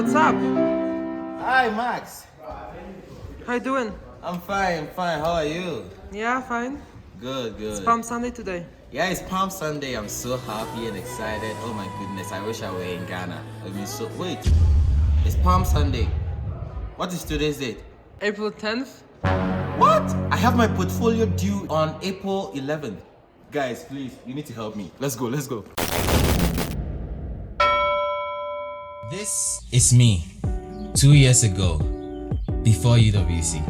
what's up? Hi, Max. How you doing? I'm fine. How are you? Yeah, fine. Good. It's Palm Sunday today. Yeah, it's Palm Sunday. I'm so happy and excited. Oh my goodness, I wish I were in Ghana. Wait, it's Palm Sunday. What is today's date? April 10th? What? I have my portfolio due on April 11th. Guys, please, you need to help me. Let's go. This is me 2 years ago, before UWC.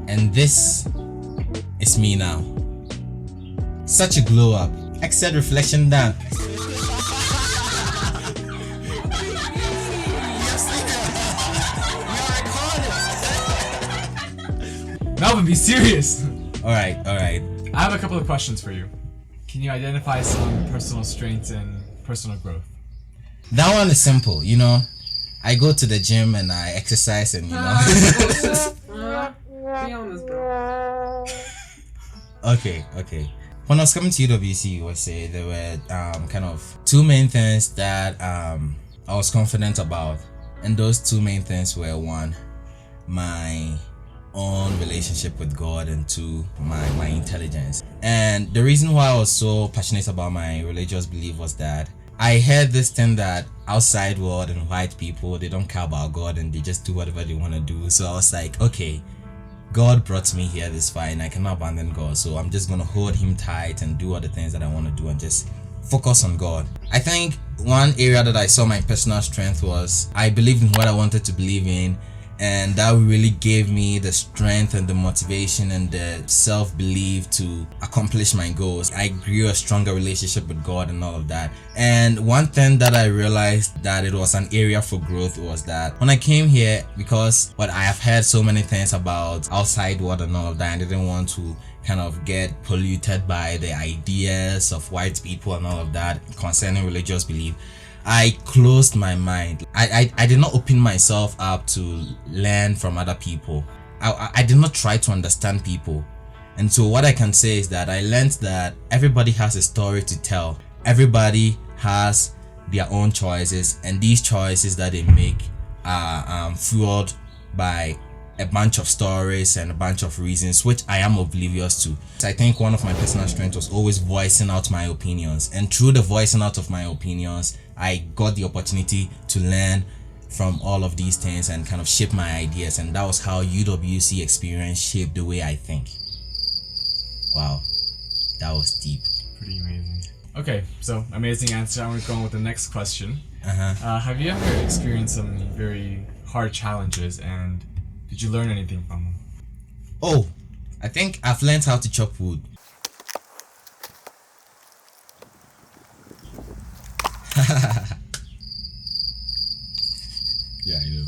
And this is me now. Such a glow up. Exed reflection done. Melvin, be serious. Alright. I have a couple of questions for you. Can you identify some personal strengths and personal growth? That one is simple, I go to the gym and I exercise and Be honest, bro. Okay. When I was coming to Uwc-Usa, there were kind of two main things that I was confident about. And those two main things were, one, my own relationship with God, and two, my intelligence. And the reason why I was so passionate about my religious belief was that I heard this thing that outside world and white people, they don't care about God and they just do whatever they want to do. So I was like, okay, God brought me here this far and I cannot abandon God. So I'm just going to hold him tight and do all the things that I want to do and just focus on God. I think one area that I saw my personal strength was I believed in what I wanted to believe in. And that really gave me the strength and the motivation and the self-belief to accomplish my goals. I grew a stronger relationship with God and all of that. And one thing that I realized that it was an area for growth was that when I came here, because I have heard so many things about outside world and all of that, I didn't want to kind of get polluted by the ideas of white people and all of that concerning religious belief. I closed my mind. I did not open myself up to learn from other people. I did not try to understand people. And so what I can say is that I learned that everybody has a story to tell. Everybody has their own choices, and these choices that they make are fueled by a bunch of stories and a bunch of reasons which I am oblivious to. I think one of my personal strengths was always voicing out my opinions, and through the voicing out of my opinions, I got the opportunity to learn from all of these things and kind of shape my ideas, and that was how UWC experience shaped the way I think. Wow, that was deep. Pretty amazing. Okay, so amazing answer. I'm going with the next question. Have you ever experienced some very hard challenges, and did you learn anything from them? Oh, I think I've learned how to chop wood. Yeah, I know.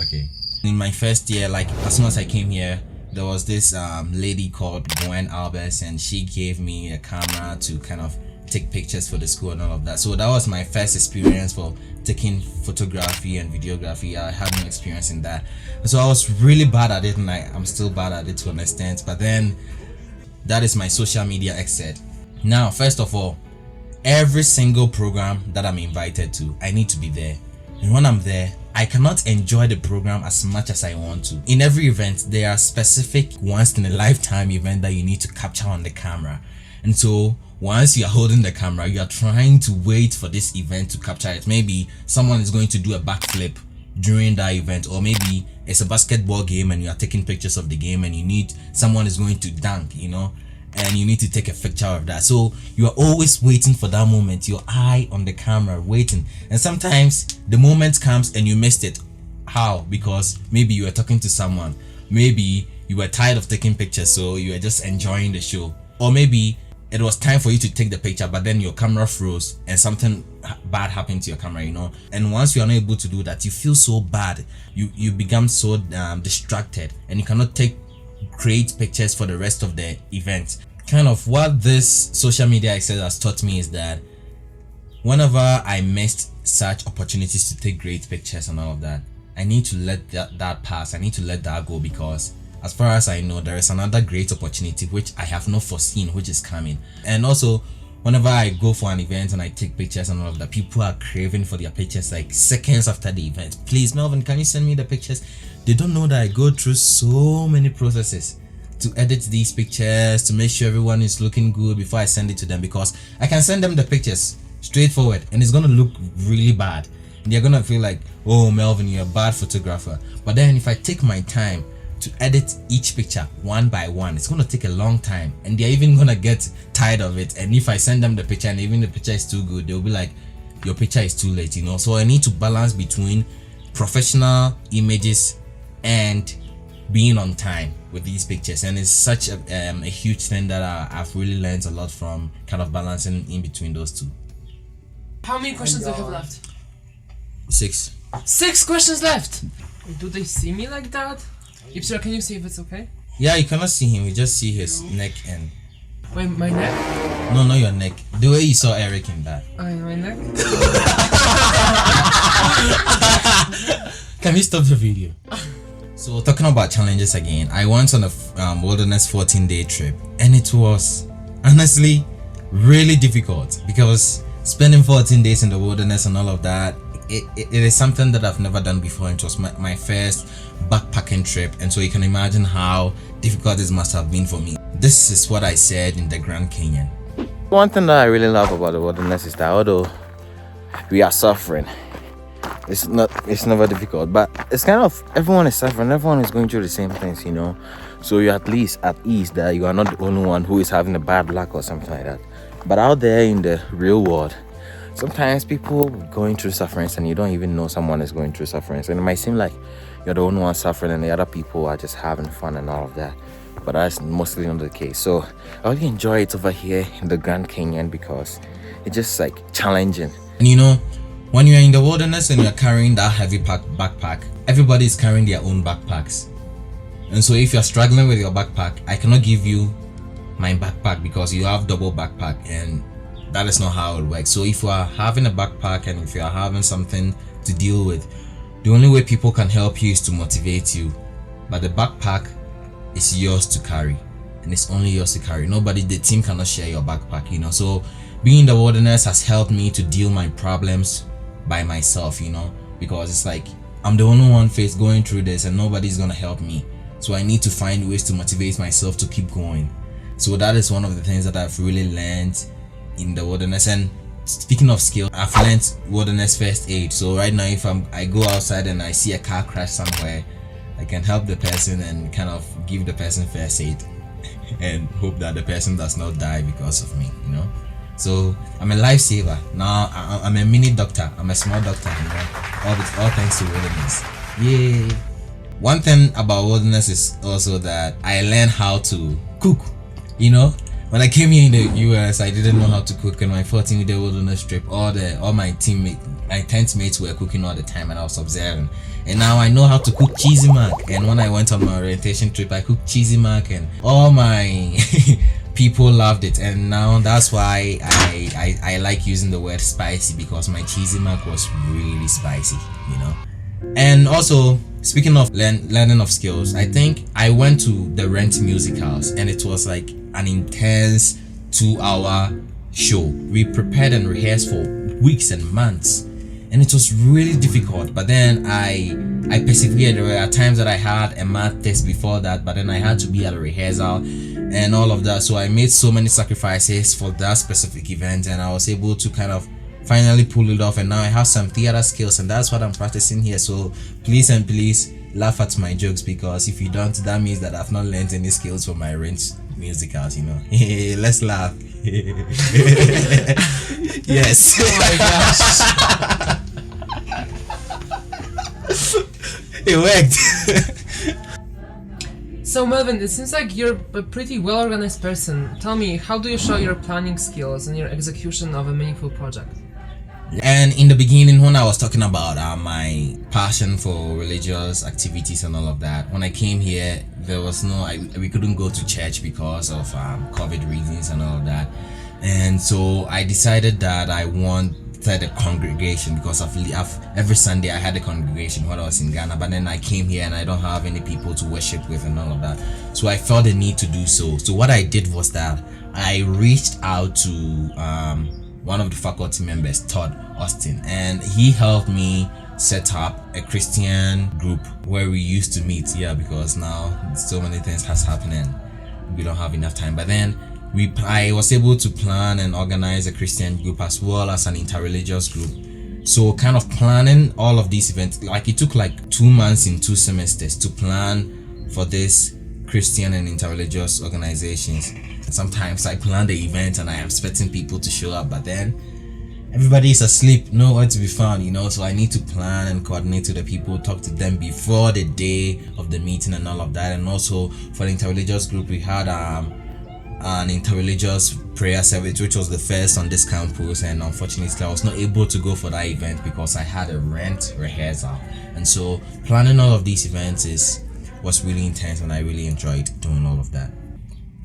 Okay. In my first year, as soon as I came here, there was this lady called Gwen Albers, and she gave me a camera to kind of take pictures for the school and all of that. So that was my first experience for taking photography and videography. I had no experience in that. So I was really bad at it, and I'm still bad at it to an extent. But then that is my social media exit. Now, first of all, every single program that I'm invited to, I need to be there. And when I'm there, I cannot enjoy the program as much as I want to. In every event, there are specific once in a lifetime event that you need to capture on the camera. And so once you are holding the camera, you are trying to wait for this event to capture it. Maybe someone is going to do a backflip during that event, or maybe it's a basketball game and you are taking pictures of the game and someone is going to dunk, and you need to take a picture of that. So you are always waiting for that moment, your eye on the camera, waiting. And sometimes the moment comes and you missed it. How? Because maybe you were talking to someone, maybe you were tired of taking pictures, so you were just enjoying the show, or maybe it was time for you to take the picture, but then your camera froze and something bad happened to your camera, And once you are not able to do that, you feel so bad. You become so distracted, and you cannot take great pictures for the rest of the event. Kind of what this social media access has taught me is that whenever I missed such opportunities to take great pictures and all of that, I need to let that pass. I need to let that go, because as far as I know, there is another great opportunity which I have not foreseen, which is coming. And also, whenever I go for an event and I take pictures and all of that, people are craving for their pictures like seconds after the event. Please, Melvin, can you send me the pictures? They don't know that I go through so many processes to edit these pictures, to make sure everyone is looking good before I send it to them, because I can send them the pictures straightforward and it's gonna look really bad. And they're gonna feel like, oh, Melvin, you're a bad photographer. But then if I take my time to edit each picture one by one, it's gonna take a long time, and they're even gonna get tired of it. And if I send them the picture and even the picture is too good, they'll be like, your picture is too late, you know. So I need to balance between professional images and being on time with these pictures, and it's such a huge thing that I've really learned a lot from, kind of balancing in between those two. How many questions do you have left? 6. 6 questions left! Do they see me like that? Ipsra, can you see if it's okay? Yeah, you cannot see him, you just see his neck and... Wait, my neck? No, not your neck. The way you saw Eric in that. Oh, my neck? Can we stop the video? So talking about challenges again, I went on a wilderness 14-day trip, and it was honestly really difficult, because spending 14 days in the wilderness and all of that, it is something that I've never done before. It was my first backpacking trip, and so you can imagine how difficult this must have been for me. This is what I said in the Grand Canyon. One thing that I really love about the wilderness is that although we are suffering, it's never difficult, but it's kind of, everyone is suffering, everyone is going through the same things, you know. So you're at least at ease that you are not the only one who is having a bad luck or something like that. But out there in the real world, sometimes people going through sufferings and you don't even know someone is going through sufferings, and it might seem like you're the only one suffering and the other people are just having fun and all of that, but that's mostly not the case. So I really enjoy it over here in the Grand Canyon because it's just like challenging. And you know, when you're in the wilderness and you're carrying that heavy backpack, everybody is carrying their own backpacks. And so if you're struggling with your backpack, I cannot give you my backpack because you have double backpack, and that is not how it works. So if you are having a backpack and if you are having something to deal with, the only way people can help you is to motivate you. But the backpack is yours to carry, and it's only yours to carry. Nobody, the team cannot share your backpack, you know. So being in the wilderness has helped me to deal my problems by myself, you know, because it's like I'm the only one going through this and nobody's gonna help me. So I need to find ways to motivate myself to keep going. So that is one of the things that I've really learned in the wilderness. And speaking of skill, I've learned wilderness first aid. So right now, if I go outside and I see a car crash somewhere, I can help the person and kind of give the person first aid and hope that the person does not die because of me, you know. So I'm a lifesaver. Now I'm a mini doctor. I'm a small doctor, you know. All thanks to wilderness. Yay! One thing about wilderness is also that I learned how to cook. You know, when I came here in the US, I didn't know how to cook. In my 14-day wilderness trip, all my tent mates were cooking all the time, and I was observing. And now I know how to cook cheesy mac. And when I went on my orientation trip, I cooked cheesy mac, and all my people loved it. And now that's why I like using the word spicy, because my cheesy mac was really spicy, you know. And also, speaking of learning of skills, I think I went to the Rent Music House, and it was like an intense 2-hour show. We prepared and rehearsed for weeks and months, and it was really difficult. But then I persevered. There were times that I had a math test before that, but then I had to be at a rehearsal and all of that. So I made so many sacrifices for that specific event, and I was able to kind of finally pull it off. And now I have some theater skills, and that's what I'm practicing here. So please laugh at my jokes, because if you don't, that means that I've not learned any skills for my Rent Music House, you know. Let's laugh. Yes. Oh my gosh. It worked. So Melvin, it seems like you're a pretty well-organized person. Tell me, how do you show your planning skills and your execution of a meaningful project? And in the beginning, when I was talking about my passion for religious activities and all of that, when I came here, there was we couldn't go to church because of COVID reasons and all of that. And so I decided that I wanted a congregation, because every Sunday I had a congregation when I was in Ghana, but then I came here and I don't have any people to worship with and all of that. So I felt the need to do so. So what I did was that I reached out to one of the faculty members, Todd Austin, and he helped me set up a Christian group where we used to meet. Yeah, because now so many things has happened and we don't have enough time. But then I was able to plan and organize a Christian group as well as an interreligious group. So kind of planning all of these events, like it took like 2 months in 2 semesters to plan for this Christian and interreligious organizations. Sometimes I plan the event and I am expecting people to show up, but then everybody is asleep, nowhere to be found, so I need to plan and coordinate with the people, talk to them before the day of the meeting and all of that. And also for the interreligious group, we had an interreligious prayer service, which was the first on this campus, and unfortunately I was not able to go for that event because I had a rent rehearsal. And so planning all of these events was really intense, and I really enjoyed doing all of that.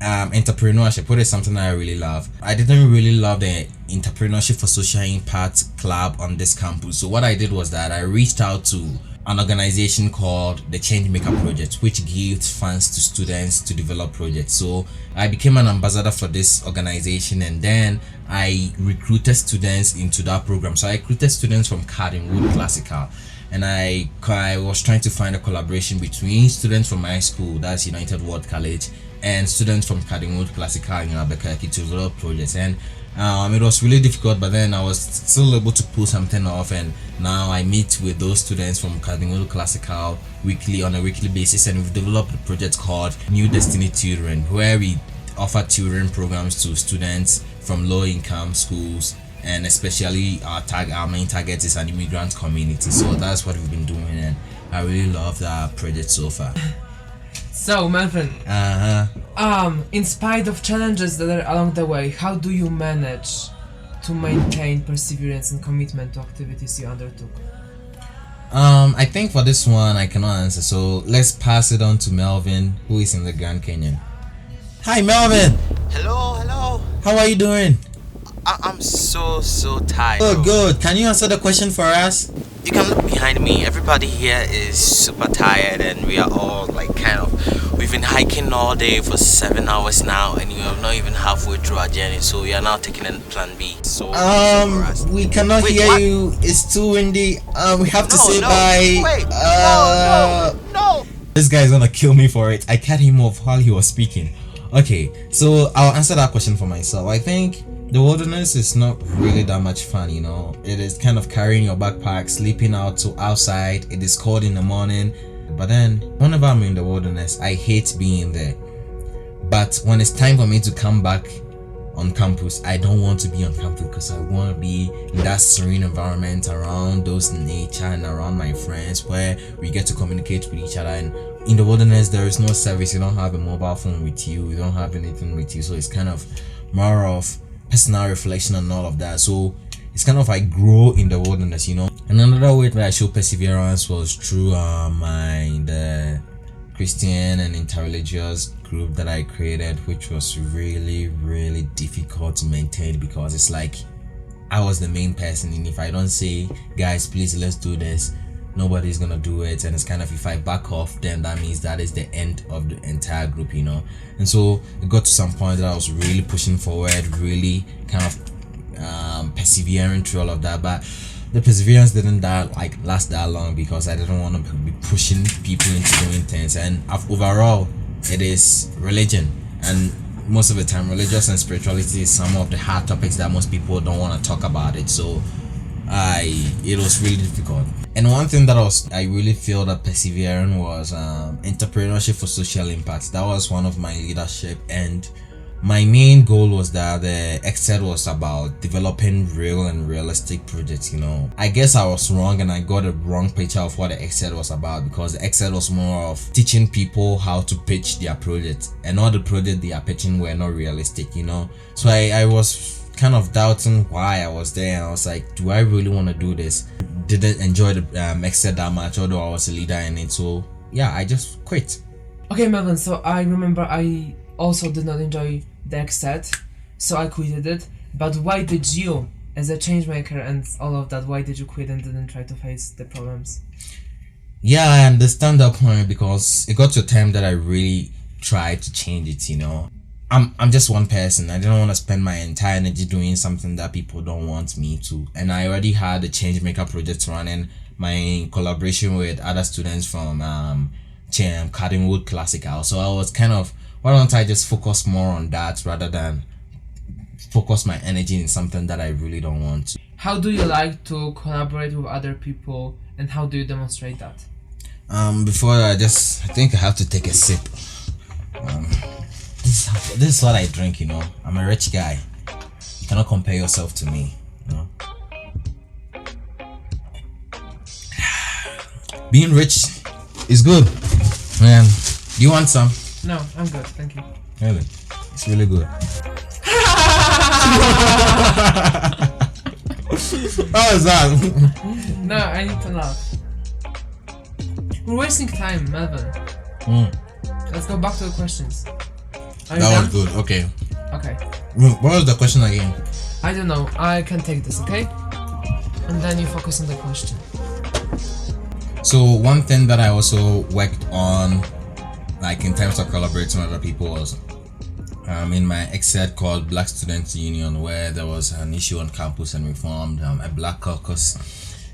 Entrepreneurship, what is something I really love. I didn't really love the Entrepreneurship for Social Impact Club on this campus. So what I did was that I reached out to an organization called the Changemaker Project, which gives funds to students to develop projects. So I became an ambassador for this organization, and then I recruited students into that program. So I recruited students from Cardinwood Classical, and I was trying to find a collaboration between students from my school, that's United World College, and students from Cardinwood Classical in Albuquerque to develop projects. And it was really difficult, but then I was still able to pull something off, and now I meet with those students from Cardinwood Classical on a weekly basis, and we've developed a project called New Destiny Tutoring, where we offer tutoring programs to students from low-income schools, and especially our main target is an immigrant community. So that's what we've been doing, and I really love that project so far. So Melvin, in spite of challenges that are along the way, how do you manage to maintain perseverance and commitment to activities you undertook? I think for this one I cannot answer, so let's pass it on to Melvin, who is in the Grand Canyon. Hi Melvin! Hello. How are you doing? I'm so tired. Oh, good. Can you answer the question for us? You can look behind me. Everybody here is super tired, and we are all we've been hiking all day for 7 hours now, and we are not even halfway through our journey. So we are now taking a plan B. So we cannot hear what? you. It's too windy. We have to say no, bye. Wait, no. This guy's gonna kill me for it. I cut him off while he was speaking. Okay, so I'll answer that question for myself. I think the wilderness is not really that much fun, It is kind of carrying your backpack, sleeping outside. It is cold in the morning. But then, whenever I'm in the wilderness, I hate being there. But when it's time for me to come back on campus, I don't want to be on campus because I want to be in that serene environment around those nature and around my friends where we get to communicate with each other. And in the wilderness, there is no service. You don't have a mobile phone with you. You don't have anything with you. So it's kind of more of personal reflection and all of that. So it's kind of I grow in the wilderness, And another way that I show perseverance was through the Christian and interreligious group that I created, which was really, really difficult to maintain because it's like I was the main person, and if I don't say, guys, please let's do this, nobody's gonna do it. And it's kind of, if I back off, then that means that is the end of the entire group, And so it got to some point that I was really pushing forward, really kind of persevering through all of that, but the perseverance didn't last that long because I didn't want to be pushing people into doing things. And overall, it is religion, and most of the time religious and spirituality is some of the hard topics that most people don't want to talk about it. So it was really difficult. And one thing that I really feel that persevering was entrepreneurship for social impact. That was one of my leadership, and my main goal was that the Exed was about developing real and realistic projects. I guess I was wrong, and I got a wrong picture of what the Exed was about, because the Exed was more of teaching people how to pitch their projects, and all the projects they are pitching were not realistic. So I was kind of doubting why I was there, and I was like, do I really want to do this? Didn't enjoy the Exed that much, although I was a leader in it. So yeah, I just quit. Okay, Melvin, so I remember I also did not enjoy the Exed, so I quitted it. But why did you, as a change maker and all of that, why did you quit and didn't try to face the problems? Yeah, I understand that point, because it got to a time that I really tried to change it. I'm just one person. I didn't want to spend my entire energy doing something that people don't want me to. And I already had a change maker project running, my collaboration with other students from Cardinwood Classical. So I was kind of, why don't I just focus more on that rather than focus my energy in something that I really don't want to. How do you like to collaborate with other people, and how do you demonstrate that? Before I think I have to take a sip. This is what I drink, you know. I'm a rich guy. You cannot compare yourself to me, you know. Being rich is good, man. Do you want some? No, I'm good, thank you. Really? It's really good. What was that? No, I need to laugh. We're wasting time, Melvin. Let's go back to the questions. Are you That done? was good. Okay. Okay. What was the question again? I don't know. I can take this, okay? And then you focus on the question. So one thing that I also worked on, like in terms of collaborating with other people, was in my Exed called Black Students Union, where there was an issue on campus and we formed a Black Caucus,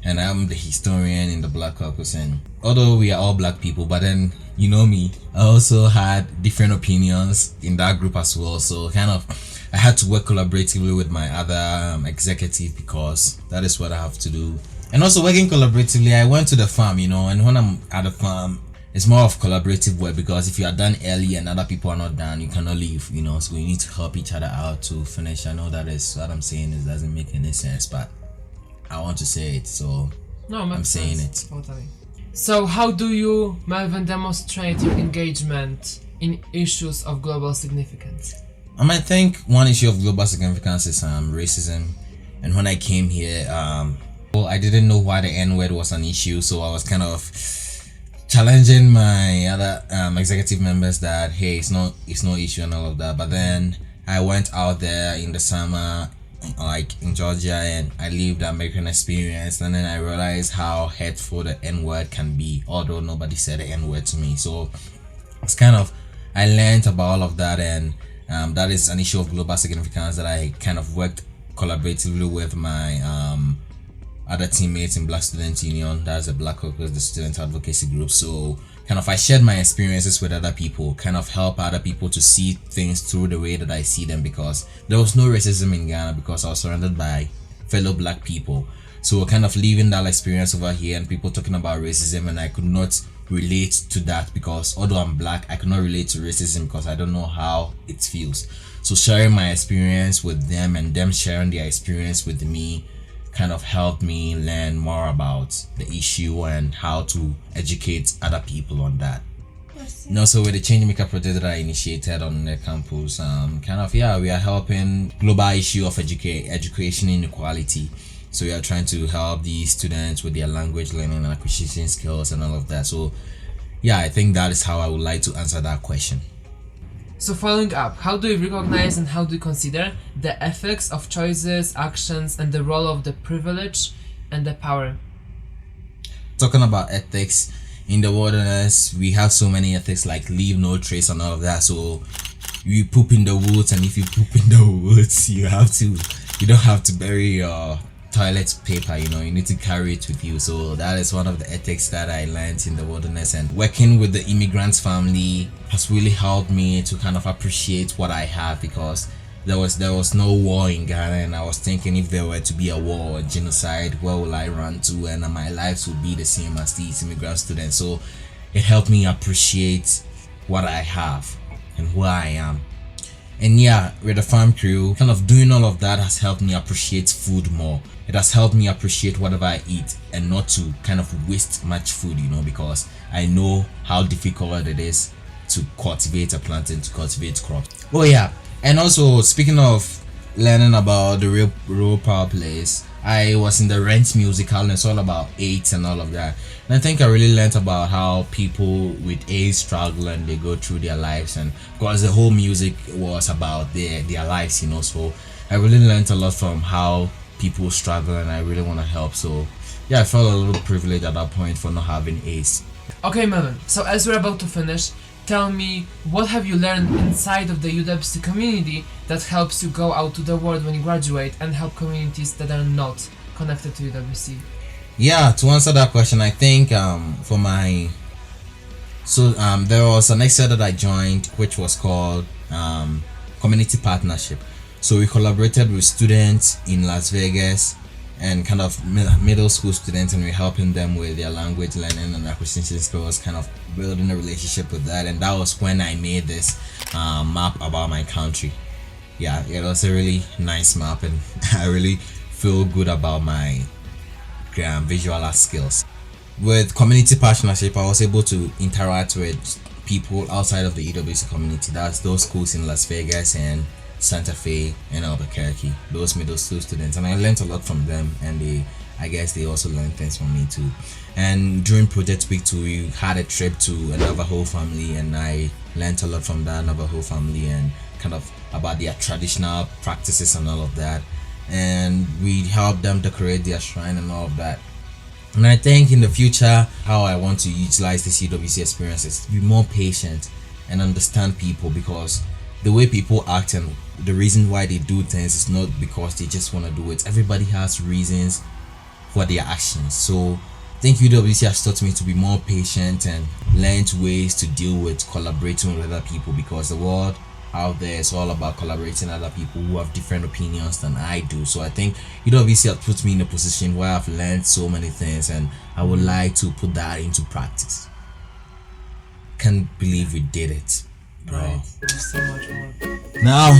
and I'm the historian in the Black Caucus. And although we are all black people, but then you know me, I also had different opinions in that group as well. So kind of I had to work collaboratively with my other executive, because that is what I have to do. And also working collaboratively, I went to the farm, you know, and when I'm at the farm, it's more of collaborative work, because if you are done early and other people are not done, you cannot leave, you know. So we need to help each other out to finish. I know that is what I'm saying, it doesn't make any sense, but I want to say it, so No, I'm makes saying sense. it. Totally. So how do you, Melvin, demonstrate your engagement in issues of global significance? I think one issue of global significance is racism. And when I came here, well, I didn't know why the N-word was an issue, so I was kind of challenging my other executive members that hey, it's no issue and all of that. But then I went out there in the summer, like in Georgia, and I lived the American experience, and then I realized how hurtful the N-word can be, although nobody said the N-word to me. So it's kind of, I learned about all of that, and that is an issue of global significance that I kind of worked collaboratively with my other teammates in Black Student Union. That's a Black Caucus, the student advocacy group. So kind of I shared my experiences with other people, kind of help other people to see things through the way that I see them, because there was no racism in Ghana because I was surrounded by fellow black people. So kind of living that experience over here and people talking about racism, and I could not relate to that, because although I'm black, I could not relate to racism because I don't know how it feels. So sharing my experience with them and them sharing their experience with me kind of helped me learn more about the issue and how to educate other people on that. And also with the Changemaker project that I initiated on the campus, we are helping global issue of education inequality. So we are trying to help these students with their language learning and acquisition skills and all of that. So yeah, I think that is how I would like to answer that question. So following up, how do you recognize and how do you consider the effects of choices, actions, and the role of the privilege and the power? Talking about ethics in the wilderness, we have so many ethics like leave no trace and all of that. So you poop in the woods, and if you poop in the woods, you don't have to bury your toilet paper, you know, you need to carry it with you. So that is one of the ethics that I learned in the wilderness, and working with the immigrants family has really helped me to kind of appreciate what I have, because there was no war in Ghana, and I was thinking if there were to be a war or genocide, where will I run to? And my lives would be the same as these immigrant students. So it helped me appreciate what I have and who I am. And yeah, with the farm crew, kind of doing all of that has helped me appreciate food more. It has helped me appreciate whatever I eat and not to kind of waste much food, you know, because I know how difficult it is to cultivate a plant and to cultivate crops. Oh yeah, and also speaking of learning about the real power plays, I was in the Rent musical, and it's all about AIDS and all of that. And I think I really learned about how people with AIDS struggle and they go through their lives, and because the whole music was about their lives, you know. So I really learned a lot from how people struggle, and I really want to help. So yeah, I felt a little privileged at that point for not having AIDS. Okay, Melvin, so as we're about to finish, tell me what have you learned inside of the UWC community that helps you go out to the world when you graduate and help communities that are not connected to UWC. Yeah, to answer that question, I think for my there was an Exed that I joined which was called community partnership. So we collaborated with students in Las Vegas and kind of middle school students, and we're helping them with their language learning and acquisition skills, kind of building a relationship with that. And that was when I made this map about my country. Yeah, it was a really nice map, and I really feel good about my visual art skills. With community partnership, I was able to interact with people outside of the UWC community. That's those schools in Las Vegas and Santa Fe and Albuquerque, those middle school students, and I learned a lot from them, and I guess they also learned things from me too. And during Project Week 2, we had a trip to a Navajo family, and I learned a lot from that Navajo family and kind of about their traditional practices and all of that, and we helped them decorate their shrine and all of that. And I think in the future, how I want to utilize this UWC experience is to be more patient and understand people, because the way people act and the reason why they do things is not because they just want to do it. Everybody has reasons for their actions. So I think UWC has taught me to be more patient and learn ways to deal with collaborating with other people, because the world out there is all about collaborating with other people who have different opinions than I do. So I think UWC has put me in a position where I've learned so many things, and I would like to put that into practice. Can't believe we did it, bro. Right. There's so much more. Now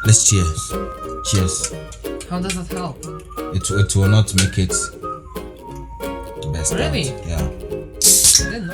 let's cheers. Cheers. How does that help? It will not make it the best Really? out. Yeah. I didn't